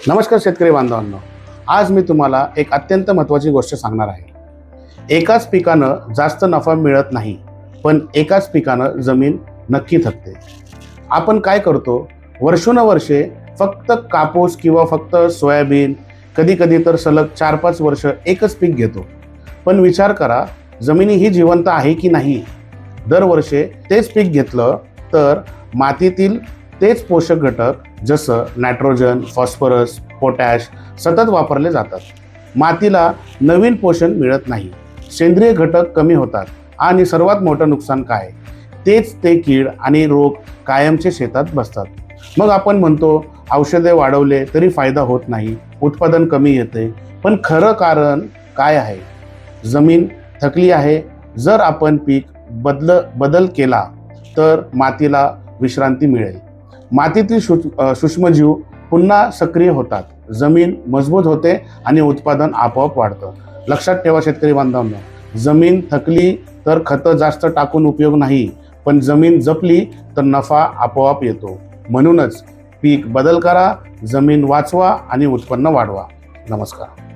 नमस्कार शेतकरी बांधवांनो, आज मी तुम्हाला एक अत्यंत महत्त्वाची गोष्ट सांगणार आहे। एकाच पिकानं जास्त नफा मिळत नाही, पण एकाच पिकानं जमीन नक्की थकते। आपण काय करतो, वर्षोनवर्षे फक्त कापूस किंवा फक्त सोयाबीन, कधी कधी तर सलग 4-5 वर्ष एकच पीक घेतो। पण विचार करा, जमिनी ही जिवंत आहे की नाही? दरवर्षी तेच पीक घेतलं तर मातीतील तेच पोषक घटक जसं नायट्रोजन, फॉस्फरस, पोटॅश सतत वापरले जातात। मातीला नवीन पोषण मिळत नाही, सेंद्रिय घटक कमी होतात आणि सर्वात मोठं नुकसान काय? तेच ते कीड आणि रोग कायमचे शेतात बसतात। मग आपण म्हणतो औषधे वाढवले तरी फायदा होत नाही, उत्पादन कमी येते। पण खरं कारण काय आहे? जमीन थकली आहे। जर आपण पीक बदल केला तर मातीला विश्रांती मिळेल, मातीतील सूक्ष्मजीव पुन्हा सक्रिय होतात, जमीन मजबूत होते आणि उत्पादन आपोआप वाढतं। लक्षात ठेवा शेतकरी बांधवांनो, जमीन थकली तर खतं जास्त टाकून उपयोग नाही, पण जमीन जपली तर नफा आपोआप येतो। म्हणूनच पीक बदल करा, जमीन वाचवा आणि उत्पन्न वाढवा। नमस्कार।